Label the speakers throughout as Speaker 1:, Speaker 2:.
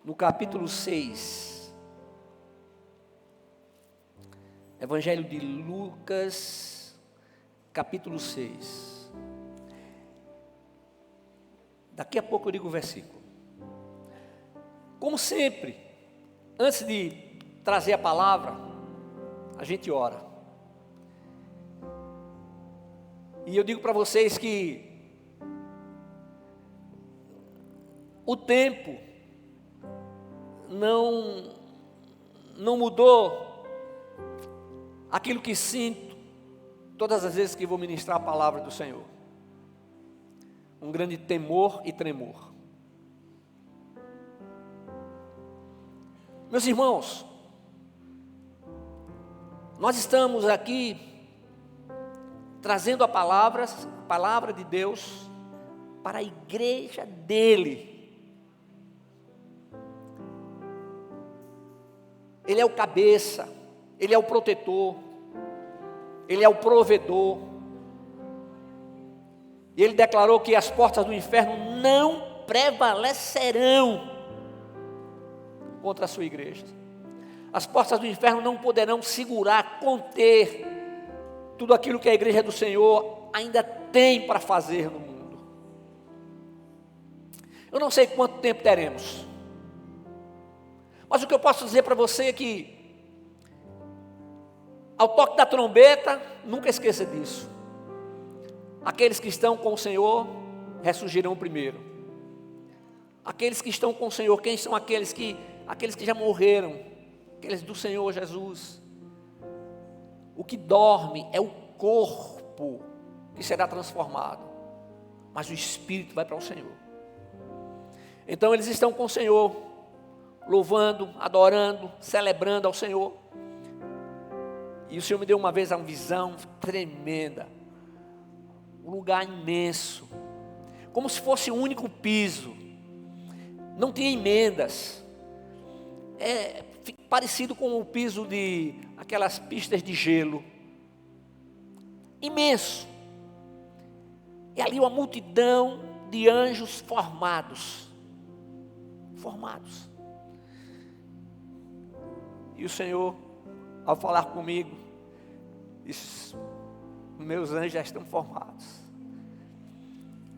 Speaker 1: no capítulo 6. Evangelho de Lucas, capítulo 6. Daqui a pouco eu digo o versículo. Como sempre, antes de trazer a palavra, a gente ora. E eu digo para vocês que o tempo não mudou aquilo que sinto todas as vezes que vou ministrar a palavra do Senhor. Um grande temor e tremor. Meus irmãos, nós estamos aqui trazendo a palavra de Deus para a igreja dele. Ele é o cabeça, ele é o protetor, ele é o provedor. E ele declarou que as portas do inferno não prevalecerão contra a sua igreja. As portas do inferno não poderão segurar, conter tudo aquilo que a igreja do Senhor ainda tem para fazer no mundo. Eu não sei quanto tempo teremos, mas o que eu posso dizer para você é que, ao toque da trombeta, nunca esqueça disso. Aqueles que estão com o Senhor ressurgirão primeiro. Aqueles que estão com o Senhor, quem são aqueles que já morreram? Aqueles do Senhor Jesus. O que dorme é o corpo que será transformado, mas o espírito vai para o Senhor. Então eles estão com o Senhor, louvando, adorando, celebrando ao Senhor. E o Senhor me deu uma vez uma visão tremenda, um lugar imenso, como se fosse um único piso, não tinha emendas, parecido com o piso de aquelas pistas de gelo, imenso, e ali uma multidão de anjos formados, e o Senhor, ao falar comigo, disse: meus anjos já estão formados,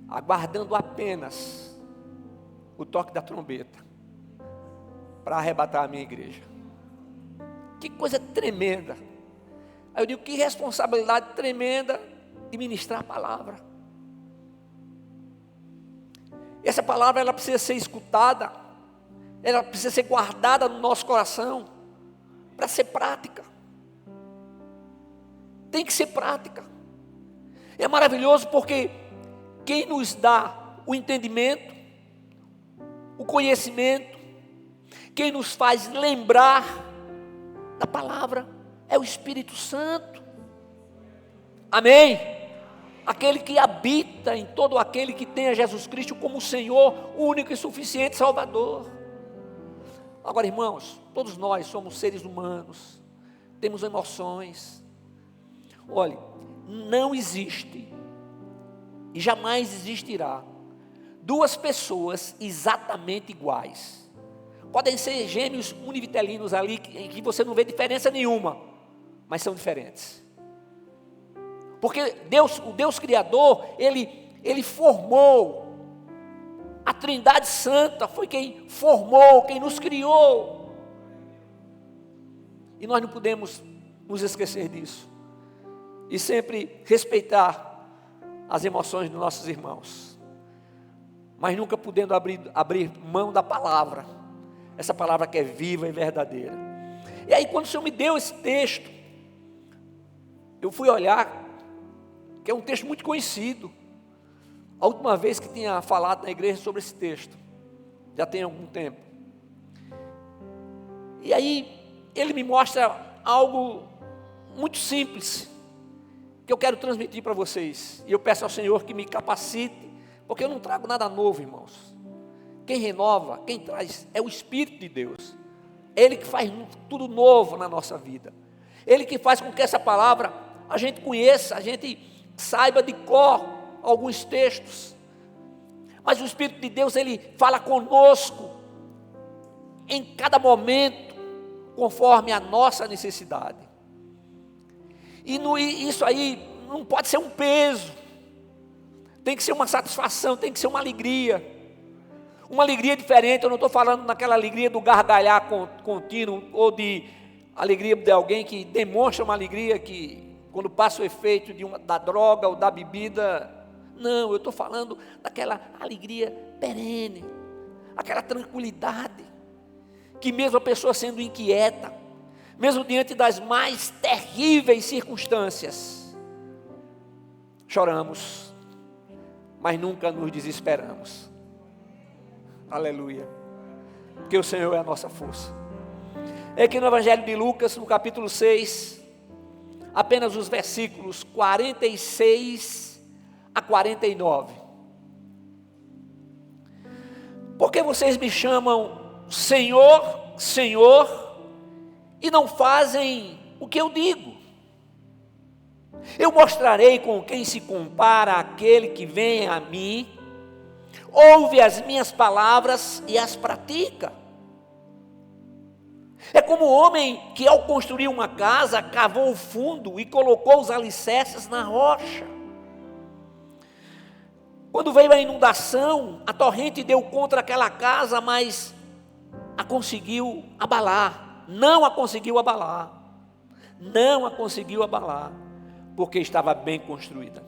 Speaker 1: aguardando apenas o toque da trombeta, para arrebatar a minha igreja. Que coisa tremenda. Aí eu digo, que responsabilidade tremenda de ministrar a palavra. Essa palavra, ela precisa ser escutada, ela precisa ser guardada no nosso coração, para ser prática. Tem que ser prática. É maravilhoso porque quem nos dá o entendimento, o conhecimento, quem nos faz lembrar da palavra é o Espírito Santo. Amém? Aquele que habita em todo aquele que tem a Jesus Cristo como Senhor, único e suficiente Salvador. Agora, irmãos, todos nós somos seres humanos, temos emoções. Olhe, não existe e jamais existirá duas pessoas exatamente iguais. Podem ser gêmeos univitelinos ali, que você não vê diferença nenhuma, mas são diferentes. Porque Deus, o Deus Criador, Ele formou, a Trindade Santa foi quem formou, quem nos criou. E nós não podemos nos esquecer disso. E sempre respeitar as emoções dos nossos irmãos. Mas nunca podendo abrir mão da palavra. Essa palavra que é viva e verdadeira. E aí quando o Senhor me deu esse texto, eu fui olhar, que é um texto muito conhecido. A última vez que tinha falado na igreja sobre esse texto, já tem algum tempo. E aí ele me mostra algo muito simples, que eu quero transmitir para vocês. E eu peço ao Senhor que me capacite, porque eu não trago nada novo, irmãos. Quem renova, quem traz é o Espírito de Deus. Ele que faz tudo novo na nossa vida. Ele que faz com que essa palavra a gente conheça, a gente saiba de cor alguns textos. Mas o Espírito de Deus, ele fala conosco em cada momento, conforme a nossa necessidade. E isso aí não pode ser um peso, tem que ser uma satisfação, tem que ser uma alegria diferente. Eu não estou falando naquela alegria do gargalhar contínuo, ou de alegria de alguém que demonstra uma alegria que, quando passa o efeito da droga ou da bebida. Não, eu estou falando daquela alegria perene, aquela tranquilidade, que mesmo a pessoa sendo inquieta, mesmo diante das mais terríveis circunstâncias, choramos, mas nunca nos desesperamos. Aleluia, porque o Senhor é a nossa força. É que no Evangelho de Lucas, no capítulo 6, apenas os versículos 46 a 49. Porque vocês me chamam Senhor, Senhor, e não fazem o que eu digo? Eu mostrarei com quem se compara aquele que vem a mim, ouve as minhas palavras e as pratica. É como o homem que, ao construir uma casa, cavou o fundo e colocou os alicerces na rocha. Quando veio a inundação, a torrente deu contra aquela casa, mas a conseguiu abalar. Não a conseguiu abalar. Não a conseguiu abalar, porque estava bem construída.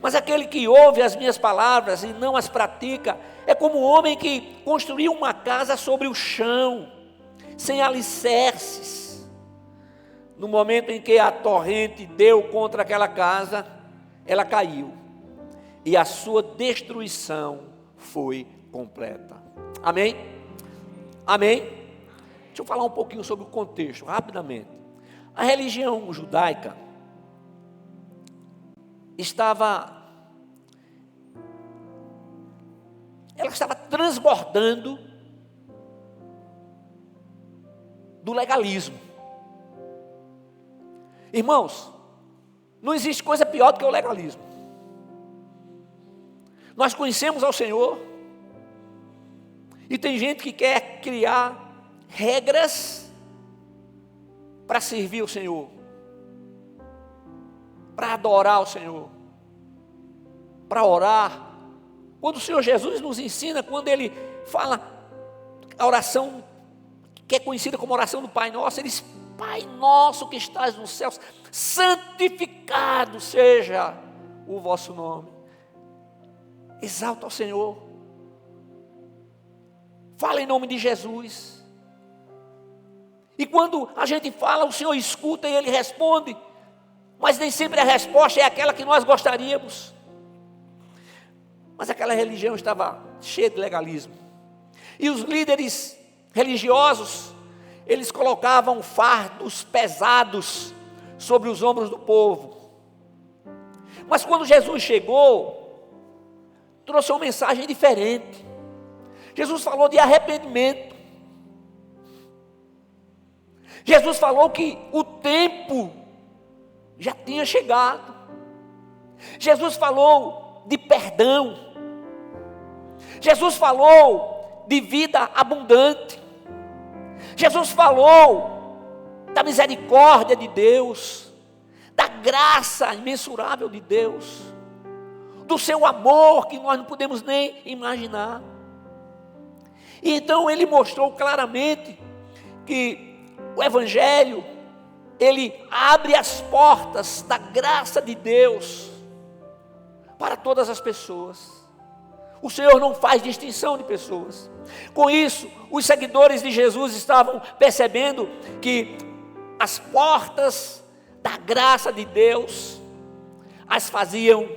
Speaker 1: Mas aquele que ouve as minhas palavras e não as pratica, é como o homem que construiu uma casa sobre o chão, sem alicerces. No momento em que a torrente deu contra aquela casa, ela caiu, e a sua destruição foi completa. Amém? Amém? Deixa eu falar um pouquinho sobre o contexto, rapidamente. A religião judaica estava transbordando do legalismo. Irmãos, não existe coisa pior do que o legalismo. Nós conhecemos ao Senhor, e tem gente que quer criar regras para servir o Senhor, para adorar o Senhor, para orar. Quando o Senhor Jesus nos ensina, quando Ele fala a oração que é conhecida como oração do Pai Nosso, Ele diz: Pai nosso que estás nos céus, santificado seja o vosso nome. Exalta ao Senhor, fala em nome de Jesus. E quando a gente fala, o Senhor escuta e Ele responde, mas nem sempre a resposta é aquela que nós gostaríamos. Mas aquela religião estava cheia de legalismo, e os líderes religiosos, eles colocavam fardos pesados sobre os ombros do povo. Mas quando Jesus chegou, trouxe uma mensagem diferente. Jesus falou de arrependimento. Jesus falou que o tempo já tinha chegado. Jesus falou de perdão. Jesus falou de vida abundante. Jesus falou da misericórdia de Deus, da graça imensurável de Deus, do seu amor que nós não podemos nem imaginar. E então Ele mostrou claramente que o Evangelho, ele abre as portas da graça de Deus para todas as pessoas. O Senhor não faz distinção de pessoas. Com isso, os seguidores de Jesus estavam percebendo que as portas da graça de Deus as faziam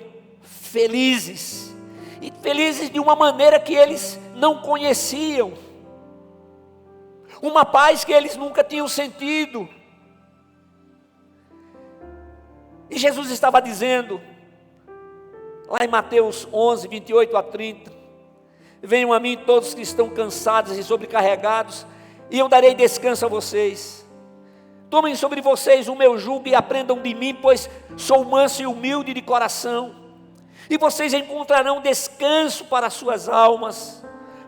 Speaker 1: felizes, e felizes de uma maneira que eles não conheciam, uma paz que eles nunca tinham sentido. E Jesus estava dizendo, lá em Mateus 11, 28 a 30, venham a mim todos que estão cansados e sobrecarregados, e eu darei descanso a vocês. Tomem sobre vocês o meu jugo e aprendam de mim, pois sou manso e humilde de coração, e vocês encontrarão descanso para as suas almas,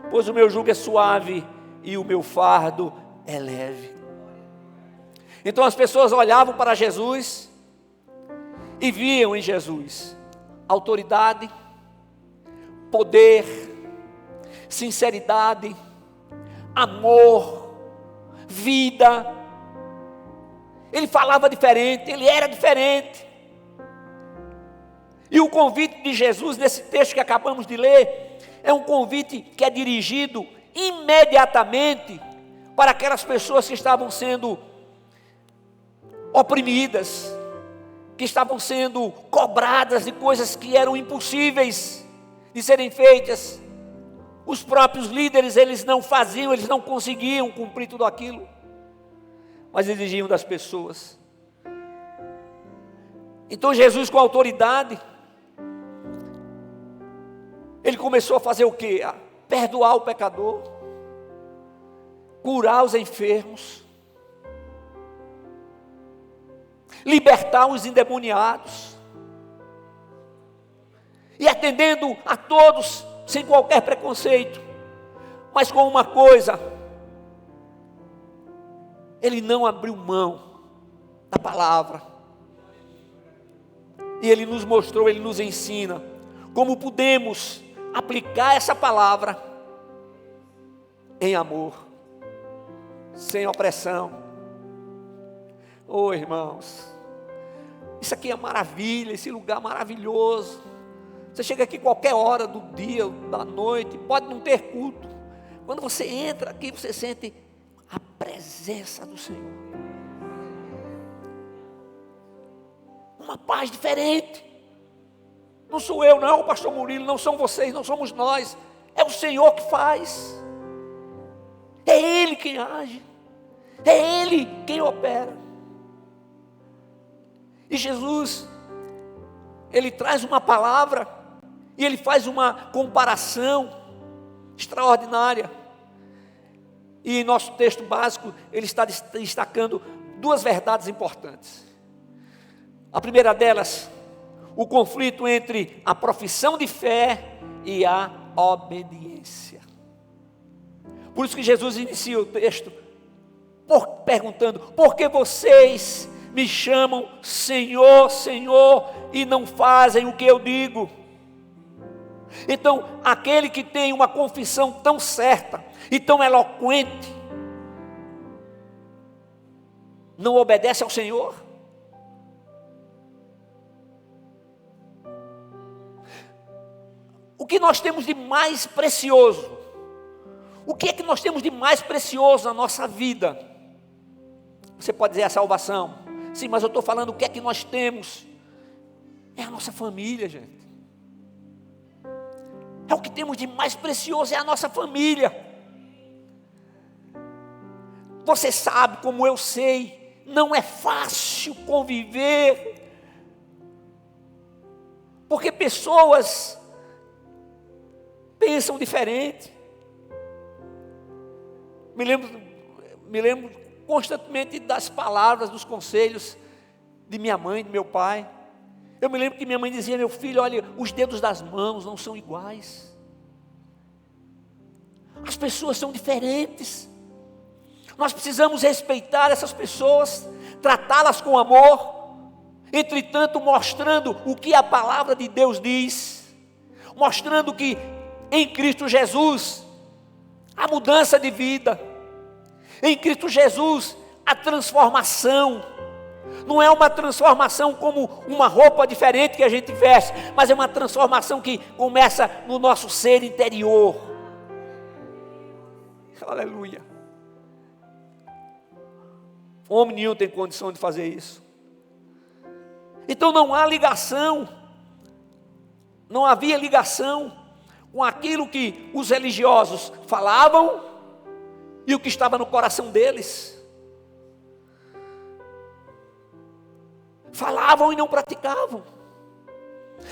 Speaker 1: pois o meu jugo é suave e o meu fardo é leve. Então as pessoas olhavam para Jesus e viam em Jesus autoridade, poder, sinceridade, amor, vida. Ele falava diferente, ele era diferente. E o convite de Jesus, nesse texto que acabamos de ler, é um convite que é dirigido imediatamente para aquelas pessoas que estavam sendo oprimidas, que estavam sendo cobradas de coisas que eram impossíveis de serem feitas. Os próprios líderes, eles não faziam, eles não conseguiam cumprir tudo aquilo, mas exigiam das pessoas. Então Jesus, com autoridade, ele começou a fazer o quê? A perdoar o pecador, curar os enfermos, libertar os endemoniados, e atendendo a todos, sem qualquer preconceito, mas com uma coisa: ele não abriu mão da palavra, e ele nos mostrou, ele nos ensina como podemos aplicar essa palavra em amor, sem opressão. Oh, irmãos, isso aqui é maravilha, esse lugar maravilhoso. Você chega aqui qualquer hora do dia, da noite, pode não ter culto. Quando você entra aqui, você sente a presença do Senhor. Uma paz diferente. Não sou eu, não é o pastor Murilo, não são vocês, não somos nós. É o Senhor que faz. É Ele quem age. É Ele quem opera. E Jesus, Ele traz uma palavra e Ele faz uma comparação extraordinária. E em nosso texto básico, Ele está destacando duas verdades importantes. A primeira delas, o conflito entre a profissão de fé e a obediência. Por isso que Jesus inicia o texto perguntando: por que vocês me chamam Senhor, Senhor, e não fazem o que eu digo? Então, aquele que tem uma confissão tão certa e tão eloquente, não obedece ao Senhor? O que nós temos de mais precioso? O que é que nós temos de mais precioso na nossa vida? Você pode dizer a salvação. Sim, mas eu estou falando o que é que nós temos. É a nossa família, gente. É o que temos de mais precioso, é a nossa família. Você sabe, como eu sei, não é fácil conviver, porque pessoas pensam diferente. Me lembro constantemente das palavras, dos conselhos de minha mãe, de meu pai. Eu me lembro que minha mãe dizia: meu filho, olha, os dedos das mãos não são iguais. As pessoas são diferentes. Nós precisamos respeitar essas pessoas, tratá-las com amor, entretanto mostrando o que a palavra de Deus diz, mostrando que em Cristo Jesus a mudança de vida, em Cristo Jesus a transformação. Não é uma transformação como uma roupa diferente que a gente veste, mas é uma transformação que começa no nosso ser interior. Aleluia. Homem nenhum tem condição de fazer isso. Então não há ligação, não havia ligação com aquilo que os religiosos falavam e o que estava no coração deles. Falavam e não praticavam.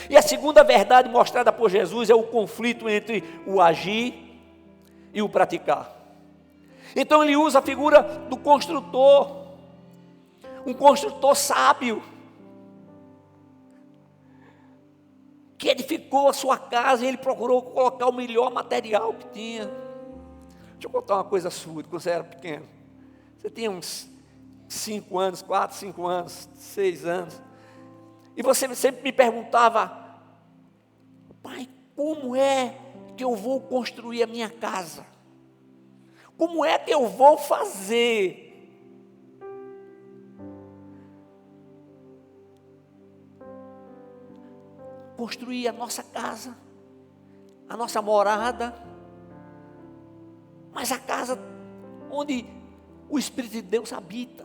Speaker 1: E a segunda verdade mostrada por Jesus é o conflito entre o agir e o praticar. Então ele usa a figura do construtor, um construtor sábio, que edificou a sua casa e ele procurou colocar o melhor material que tinha. Deixa eu contar uma coisa sua, quando você era pequeno. Você tinha uns 5 anos, 4, 5 anos, 6 anos. E você sempre me perguntava: pai, como é que eu vou construir a minha casa? Como é que eu vou fazer? Construir a nossa casa, a nossa morada, mas a casa onde o Espírito de Deus habita.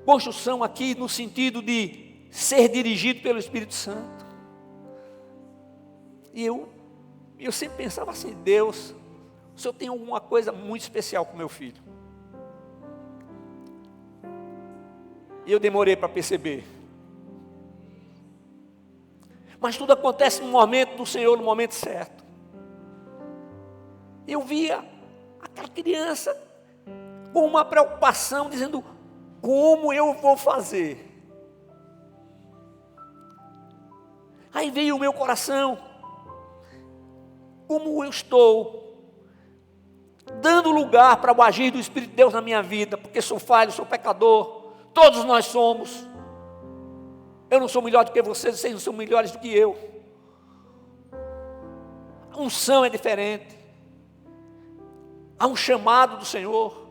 Speaker 1: Construção aqui no sentido de ser dirigido pelo Espírito Santo. E eu sempre pensava assim: Deus, o Senhor tem alguma coisa muito especial com meu filho. E eu demorei para perceber. Mas tudo acontece no momento do Senhor, no momento certo. Eu via aquela criança com uma preocupação, dizendo: como eu vou fazer? Aí veio o meu coração: como eu estou dando lugar para o agir do Espírito de Deus na minha vida, porque sou falho, sou pecador, todos nós somos. Eu não sou melhor do que vocês não são melhores do que eu. A unção é diferente. Há um chamado do Senhor.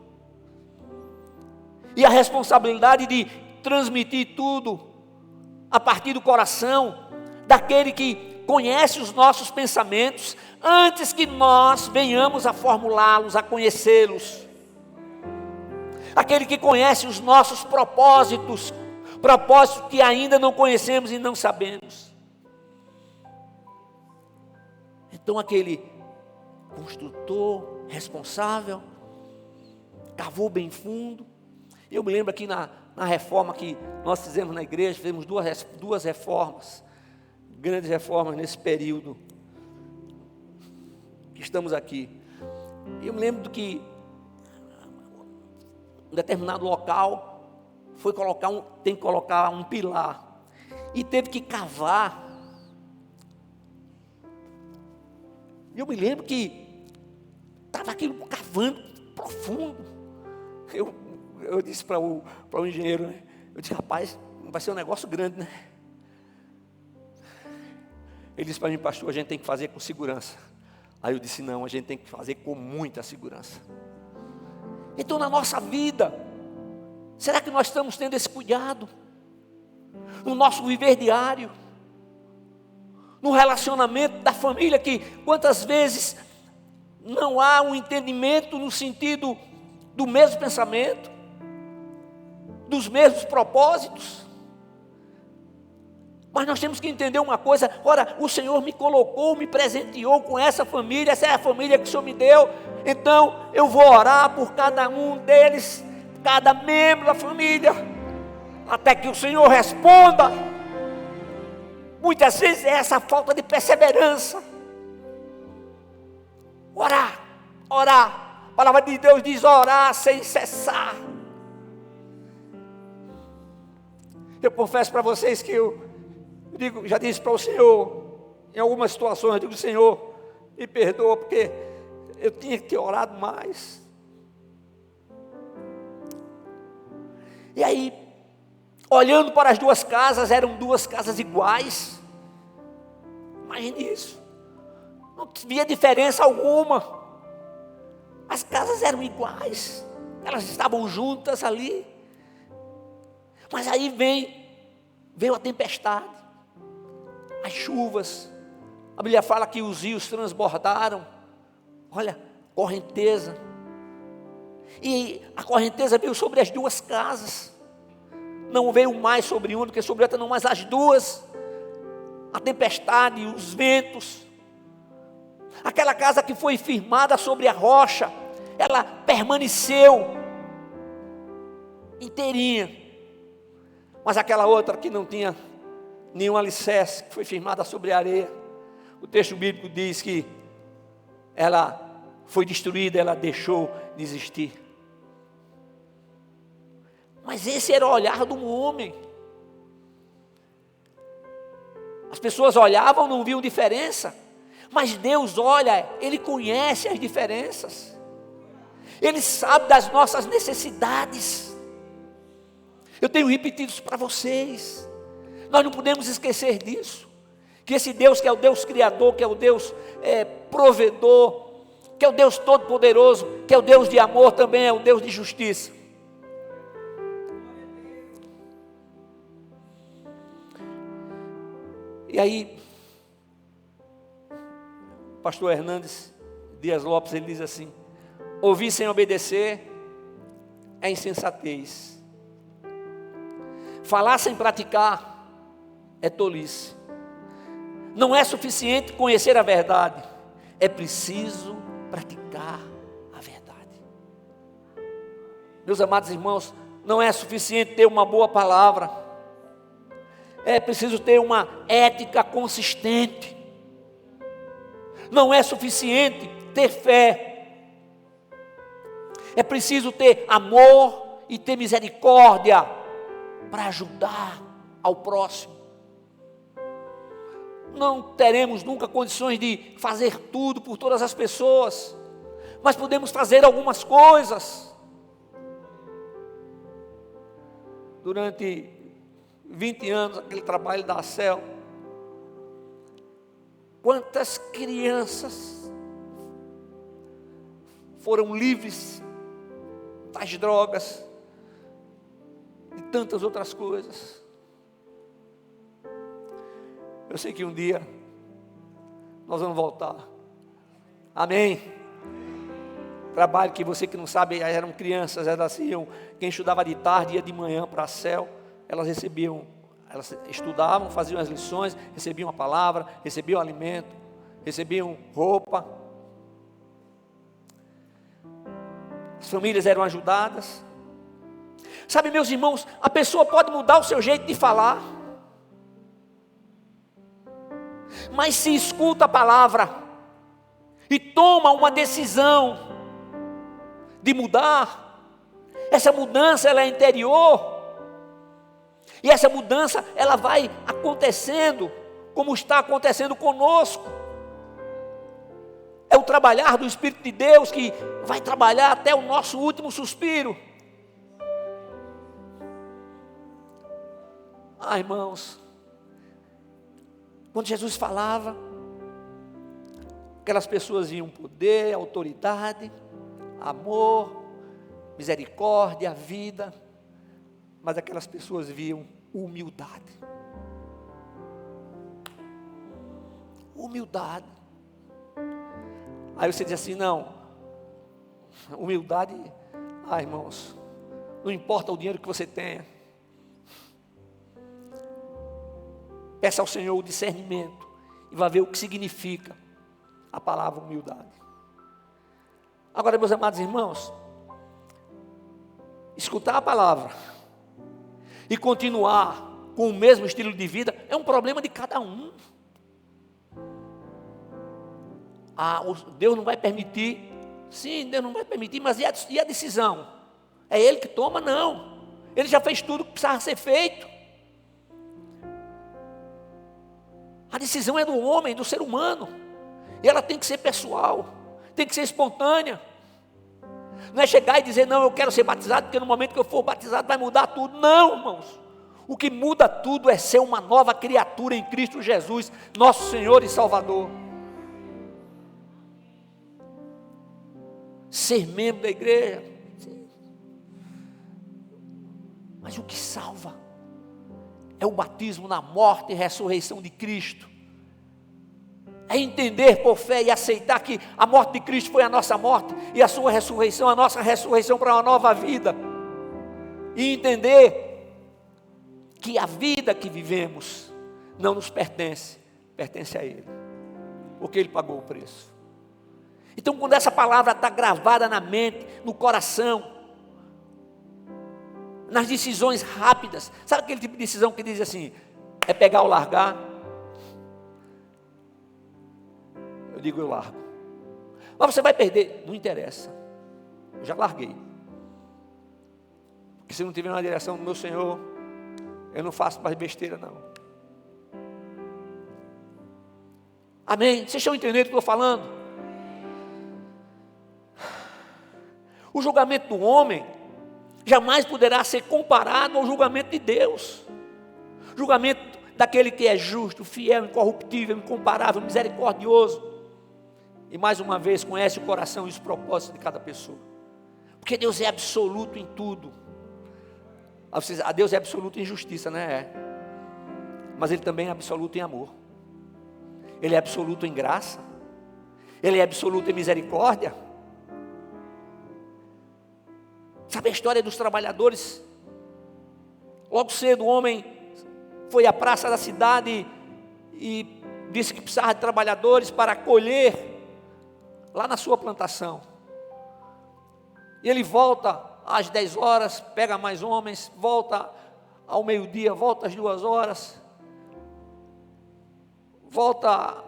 Speaker 1: E a responsabilidade de transmitir tudo a partir do coração daquele que conhece os nossos pensamentos antes que nós venhamos a formulá-los, a conhecê-los. Aquele que conhece os nossos propósitos que ainda não conhecemos e não sabemos. Então aquele construtor responsável cavou bem fundo. Eu me lembro aqui na reforma que nós fizemos na igreja, fizemos duas reformas, grandes reformas nesse período que estamos aqui. Eu me lembro que em determinado local tem que colocar um pilar, e teve que cavar. Eu me lembro que estava aquilo cavando profundo. Eu disse para o engenheiro, né? Eu disse: rapaz, vai ser um negócio grande, né? Ele disse para mim: pastor, a gente tem que fazer com segurança. Aí eu disse: não, a gente tem que fazer com muita segurança. Então na nossa vida, será que nós estamos tendo esse cuidado? No nosso viver diário, no relacionamento da família, que quantas vezes não há um entendimento no sentido do mesmo pensamento, dos mesmos propósitos. Mas nós temos que entender uma coisa: ora, o Senhor me colocou, me presenteou com essa família, essa é a família que o Senhor me deu, então eu vou orar por cada um deles, cada membro da família, até que o Senhor responda. Muitas vezes é essa falta de perseverança. Orar. A palavra de Deus diz: orar sem cessar. Eu confesso para vocês que já disse para o Senhor, em algumas situações, eu digo: Senhor, me perdoa, porque eu tinha que ter orado mais. E aí, olhando para as duas casas, eram duas casas iguais. Imagine isso. Não havia diferença alguma. As casas eram iguais. Elas estavam juntas ali. Mas aí veio a tempestade, as chuvas. A Bíblia fala que os rios transbordaram. Olha, correnteza. E a correnteza veio sobre as duas casas. Não veio mais sobre uma do que sobre outra, não, mas as duas. A tempestade, os ventos. Aquela casa que foi firmada sobre a rocha, ela permaneceu inteirinha. Mas aquela outra que não tinha nenhum alicerce, que foi firmada sobre a areia, o texto bíblico diz que ela foi destruída, ela deixou de existir. Mas esse era o olhar do homem. As pessoas olhavam, não viam diferença. Mas Deus olha, Ele conhece as diferenças. Ele sabe das nossas necessidades. Eu tenho repetido isso para vocês. Nós não podemos esquecer disso. Que esse Deus que é o Deus Criador, que é o Deus provedor, que é o Deus Todo-Poderoso, que é o Deus de amor, também é o Deus de justiça. E aí, o pastor Hernandes Dias Lopes, ele diz assim: ouvir sem obedecer é insensatez. Falar sem praticar é tolice. Não é suficiente conhecer a verdade, é preciso praticar a verdade. Meus amados irmãos, não é suficiente ter uma boa palavra, é preciso ter uma ética consistente. Não é suficiente ter fé, é preciso ter amor e ter misericórdia para ajudar ao próximo. Não teremos nunca condições de fazer tudo por todas as pessoas, mas podemos fazer algumas coisas. Durante 20 anos, aquele trabalho da ACEL, quantas crianças foram livres das drogas e tantas outras coisas. Eu sei que um dia nós vamos voltar. Amém? Trabalho que você que não sabe, eram crianças, elas iam, quem estudava de tarde ia de manhã para a CEL, elas estudavam, faziam as lições, recebiam a palavra, recebiam alimento, recebiam roupa. As famílias eram ajudadas. Sabe, meus irmãos, a pessoa pode mudar o seu jeito de falar, mas se escuta a palavra e toma uma decisão de mudar, essa mudança ela é interior, e essa mudança ela vai acontecendo como está acontecendo conosco. É o trabalhar do Espírito de Deus que vai trabalhar até o nosso último suspiro. Irmãos, quando Jesus falava, aquelas pessoas viam poder, autoridade, amor, misericórdia, vida, mas aquelas pessoas viam humildade. Humildade. Aí você diz assim: não, humildade, irmãos, não importa o dinheiro que você tenha, peça ao Senhor o discernimento e vai ver o que significa a palavra humildade. Agora, meus amados irmãos, escutar a palavra e continuar com o mesmo estilo de vida é um problema de cada um. Deus não vai permitir. Sim, Deus não vai permitir, mas e a decisão? É Ele que toma? Não. Ele já fez tudo que precisava ser feito. A decisão é do homem, do ser humano, e ela tem que ser pessoal, tem que ser espontânea. Não é chegar e dizer: não, eu quero ser batizado, porque no momento que eu for batizado vai mudar tudo. Não, irmãos, o que muda tudo é ser uma nova criatura em Cristo Jesus, nosso Senhor e Salvador. Ser membro da igreja, sim. Mas o que salva é o batismo na morte e ressurreição de Cristo. É entender por fé e aceitar que a morte de Cristo foi a nossa morte e a sua ressurreição, a nossa ressurreição para uma nova vida. E entender que a vida que vivemos não nos pertence, pertence a Ele, porque Ele pagou o preço. Então, quando essa palavra está gravada na mente, no coração, nas decisões rápidas, sabe aquele tipo de decisão que diz assim: é pegar ou largar? Eu digo: eu largo. Mas você vai perder? Não interessa, eu já larguei. Porque se não tiver uma direção do meu Senhor, eu não faço mais besteira não. Amém? Vocês estão entendendo o que eu estou falando? O julgamento do homem jamais poderá ser comparado ao julgamento de Deus. O julgamento daquele que é justo, fiel, incorruptível, incomparável, misericordioso. E mais uma vez conhece o coração e os propósitos de cada pessoa. Porque Deus é absoluto em tudo. A Deus é absoluto em justiça, né? É. Mas Ele também é absoluto em amor. Ele é absoluto em graça. Ele é absoluto em misericórdia. Sabe a história dos trabalhadores? Logo cedo o homem foi à praça da cidade e disse que precisava de trabalhadores para colher lá na sua plantação. E ele volta às 10 horas, pega mais homens, volta ao meio-dia, volta às 2 horas, volta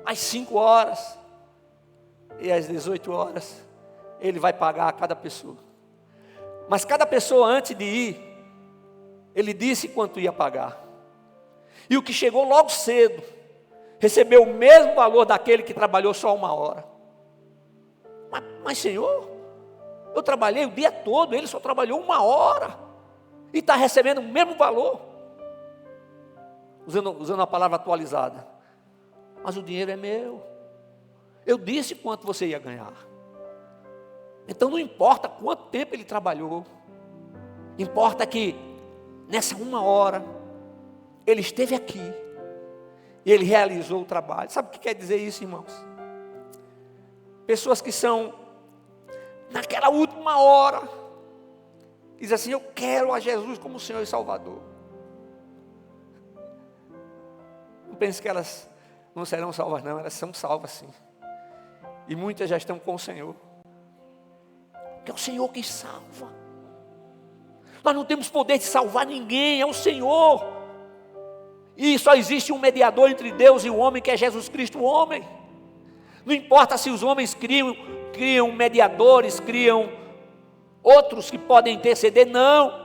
Speaker 1: às 5 horas, e às 18 horas, ele vai pagar a cada pessoa. Mas cada pessoa, antes de ir, ele disse quanto ia pagar. E o que chegou logo cedo, recebeu o mesmo valor daquele que trabalhou só 1 hora. Mas Senhor, eu trabalhei o dia todo, ele só trabalhou 1 hora, e está recebendo o mesmo valor. Usando a palavra atualizada. Mas o dinheiro é meu. Eu disse quanto você ia ganhar. Então não importa quanto tempo ele trabalhou. Importa que nessa 1 hora ele esteve aqui e ele realizou o trabalho. Sabe o que quer dizer isso, irmãos? Pessoas que são naquela última hora dizem assim: eu quero a Jesus como Senhor e Salvador. Não pense que elas não serão salvas, não. Elas são salvas sim. E muitas já estão com o Senhor. Porque é o Senhor que salva. Nós não temos poder de salvar ninguém, é o Senhor. E só existe um mediador entre Deus e o homem, que é Jesus Cristo, o homem. Não importa se os homens criam mediadores, criam outros que podem interceder, não.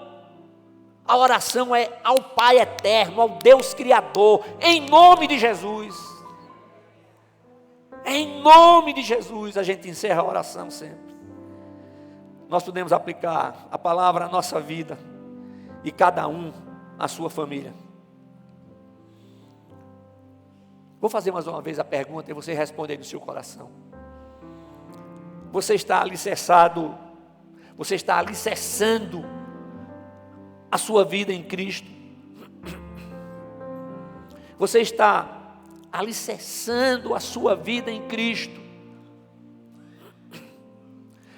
Speaker 1: A oração é ao Pai eterno, ao Deus Criador, em nome de Jesus. Em nome de Jesus a gente encerra a oração sempre. Nós podemos aplicar a palavra à nossa vida e cada um à sua família. Vou fazer mais uma vez a pergunta e você responde aí no seu coração. Você está alicerçado, você está alicerçando a sua vida em Cristo? Você está alicerçando a sua vida em Cristo?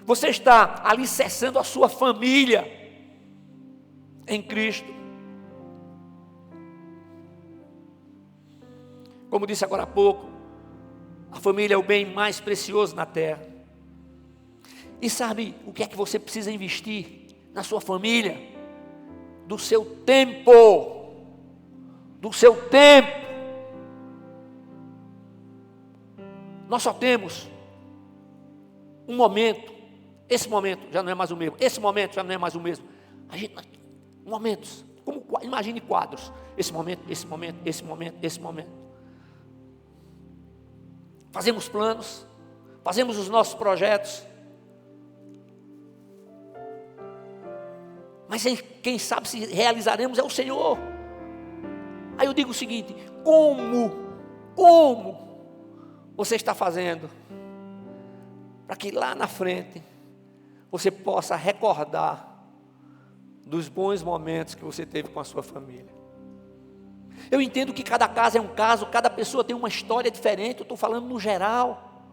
Speaker 1: Você está alicerçando a sua família em Cristo? Como disse agora há pouco, a família é o bem mais precioso na terra. E sabe o que é que você precisa investir na sua família? Do seu tempo. Do seu tempo. Nós só temos um momento. Esse momento já não é mais o mesmo. Esse momento já não é mais o mesmo. Momentos. Imagine quadros. Esse momento, esse momento, esse momento, esse momento. Fazemos planos. Fazemos os nossos projetos. Mas quem sabe se realizaremos é o Senhor. Aí eu digo o seguinte: como você está fazendo para que lá na frente você possa recordar dos bons momentos que você teve com a sua família? Eu entendo que cada caso é um caso, cada pessoa tem uma história diferente. Eu estou falando no geral.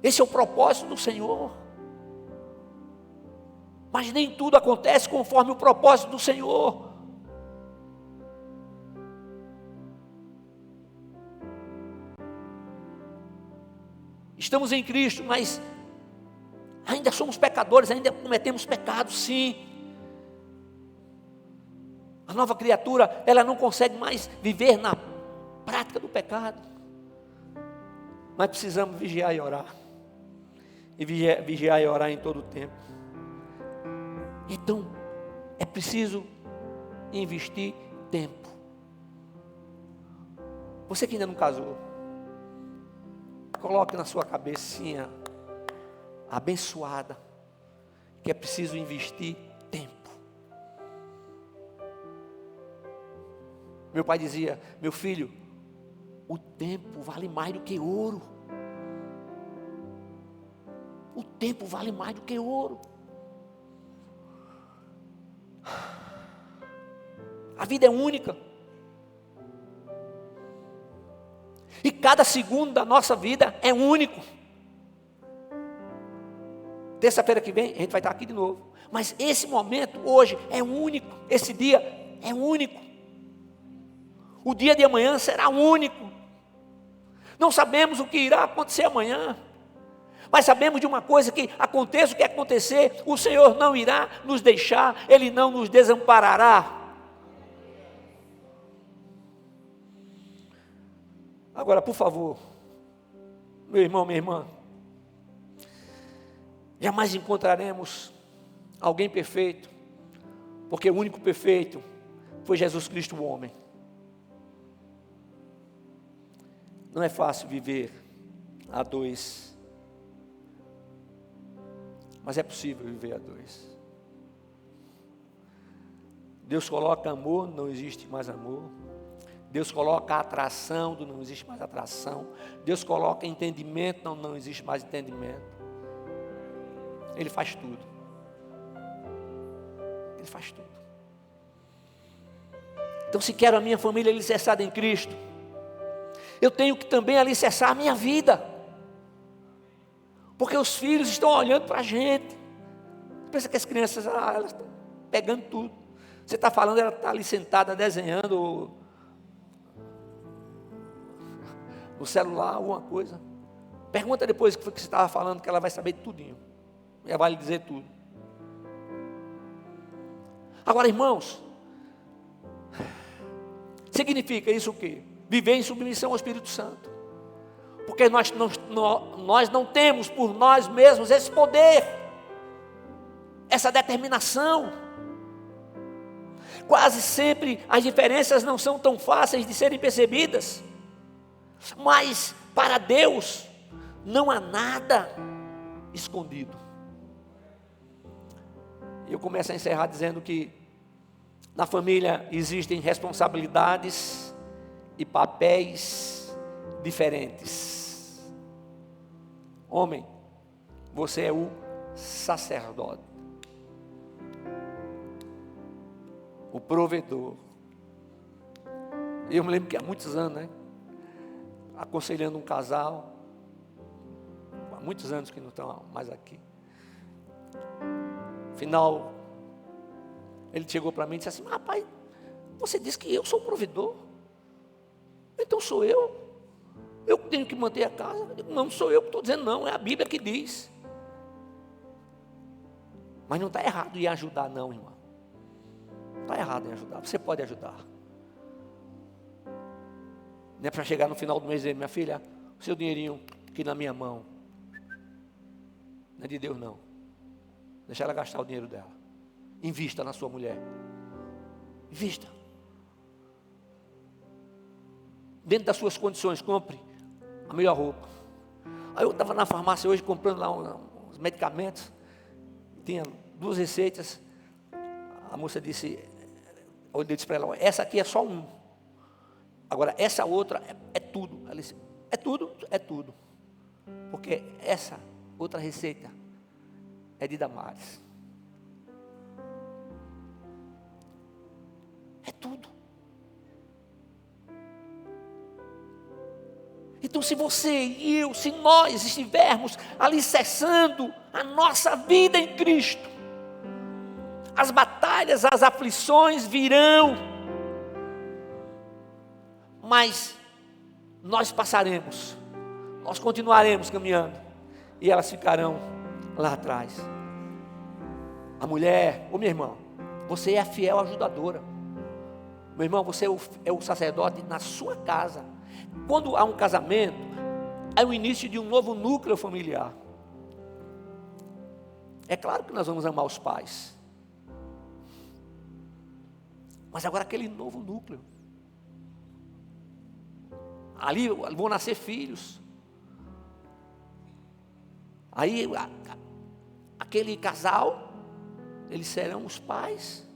Speaker 1: Esse é o propósito do Senhor. Mas nem tudo acontece conforme o propósito do Senhor. Estamos em Cristo, mas ainda somos pecadores, ainda cometemos pecados, sim. A nova criatura, ela não consegue mais viver na prática do pecado. Mas precisamos vigiar e orar. E vigiar e orar em todo o tempo. Então, é preciso investir tempo. Você que ainda não casou, Coloque na sua cabecinha abençoada, que é preciso investir tempo. Meu pai dizia: meu filho, o tempo vale mais do que ouro. O tempo vale mais do que ouro. A vida é única. E cada segundo da nossa vida é único. Terça-feira que vem a gente vai estar aqui de novo. Mas esse momento hoje é único. Esse dia é único. O dia de amanhã será único. Não sabemos o que irá acontecer amanhã. Mas sabemos de uma coisa, que aconteça o que acontecer, o Senhor não irá nos deixar, Ele não nos desamparará. Agora, por favor, meu irmão, minha irmã, jamais encontraremos alguém perfeito, porque o único perfeito foi Jesus Cristo, o homem. Não é fácil viver a dois, mas é possível viver a dois. Deus coloca amor, não existe mais amor. Deus coloca atração, não existe mais atração. Deus coloca entendimento, não existe mais entendimento. Ele faz tudo. Ele faz tudo. Então, se quero a minha família alicerçada em Cristo, eu tenho que também alicerçar a minha vida. Porque os filhos estão olhando para a gente. Pensa que as crianças, elas estão pegando tudo. Você está falando, ela está ali sentada desenhando no celular, alguma coisa. Pergunta depois o que foi que você estava falando, que ela vai saber tudinho. Ela vai lhe dizer tudo. Agora, irmãos, significa isso o quê? Viver em submissão ao Espírito Santo. Porque nós não temos por nós mesmos esse poder, essa determinação. Quase sempre as diferenças não são tão fáceis de serem percebidas. Mas para Deus não há nada escondido. Eu começo a encerrar dizendo que na família existem responsabilidades e papéis diferentes. Homem, você é o sacerdote, o provedor. Eu me lembro que há muitos anos, aconselhando um casal, há muitos anos que não estão mais aqui. Final, ele chegou para mim e disse assim: rapaz, você disse que eu sou o provedor, então sou eu que tenho que manter a casa. Eu digo: não sou eu que estou dizendo, não, é a Bíblia que diz. Mas não está errado em ajudar, não, irmão. Não está errado em ajudar, você pode ajudar. Não é para chegar no final do mês e dizer: minha filha, o seu dinheirinho aqui na minha mão, não é de Deus, não. Deixa ela gastar o dinheiro dela. Invista na sua mulher. Invista. Dentro das suas condições, compre a melhor roupa. Aí eu estava na farmácia hoje comprando lá uns medicamentos. Tinha 2 receitas. A moça disse, eu disse para ela: essa aqui é só um. Agora essa outra é tudo. Ela disse: é tudo? É tudo. Porque essa outra receita é de Damares. É tudo. Então, se você e eu, se nós estivermos alicerçando a nossa vida em Cristo, as batalhas, as aflições virão, mas nós passaremos, nós continuaremos caminhando, e elas ficarão lá atrás. A mulher, ô meu irmão, você é a fiel ajudadora. Meu irmão, você é o sacerdote na sua casa. Quando há um casamento, é o início de um novo núcleo familiar. É claro que nós vamos amar os pais, mas agora aquele novo núcleo, ali vão nascer filhos. Aí aquele casal, eles serão os pais,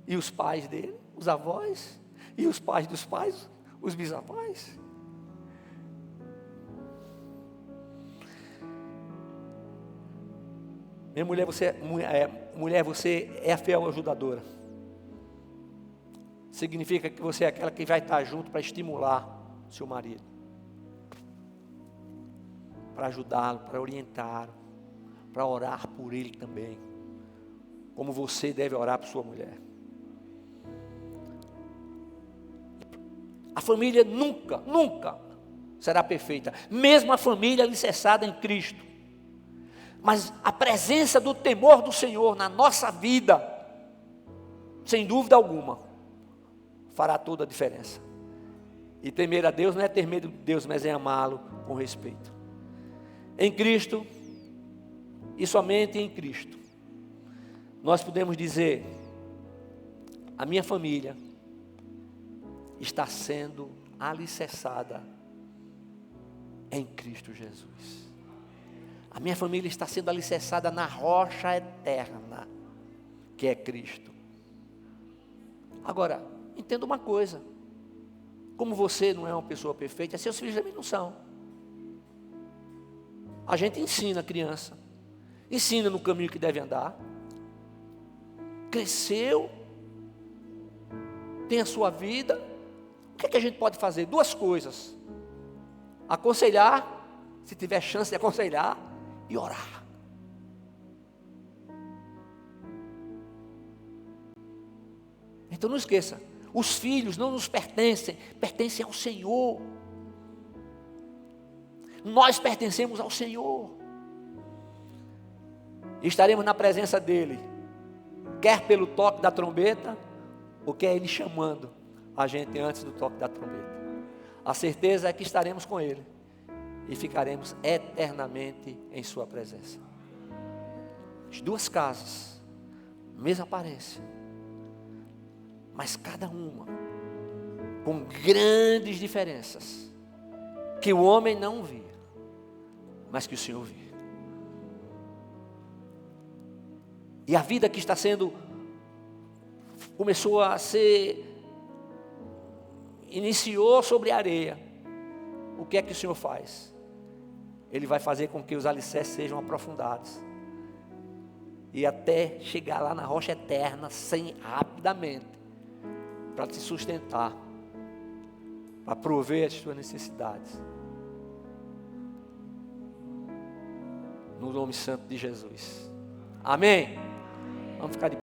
Speaker 1: e os pais dele, os avós, e os pais dos pais, os bisavós. Minha mulher, você é a fiel ajudadora. Significa que você é aquela que vai estar junto para estimular seu marido, para ajudá-lo, para orientá-lo, para orar por ele também, como você deve orar por sua mulher. A família nunca será perfeita, mesmo a família alicerçada em Cristo. Mas a presença do temor do Senhor na nossa vida, sem dúvida alguma, fará toda a diferença. E temer a Deus não é ter medo de Deus, mas é amá-lo com respeito. Em Cristo, e somente em Cristo, nós podemos dizer: a minha família está sendo alicerçada em Cristo Jesus. A minha família está sendo alicerçada na rocha eterna, que é Cristo. Agora, entenda uma coisa: como você não é uma pessoa perfeita, seus filhos também não são. A gente ensina a criança, ensina no caminho que deve andar. Cresceu, tem a sua vida. O que é que a gente pode fazer? Duas coisas: aconselhar, se tiver chance de aconselhar, e orar. Então não esqueça, os filhos não nos pertencem, pertencem ao Senhor. Nós pertencemos ao Senhor. E estaremos na presença dEle, quer pelo toque da trombeta, ou quer Ele chamando a gente antes do toque da trombeta. A certeza é que estaremos com Ele e ficaremos eternamente em sua presença. As duas casas, mesma aparência, mas cada uma com grandes diferenças, que o homem não via, mas que o Senhor via. E a vida que está sendo, começou a ser, iniciou sobre a areia. O que é que o Senhor faz? Ele vai fazer com que os alicerces sejam aprofundados, e até chegar lá na rocha eterna, rapidamente, para te sustentar, para prover as suas necessidades. No nome santo de Jesus. Amém? Vamos ficar de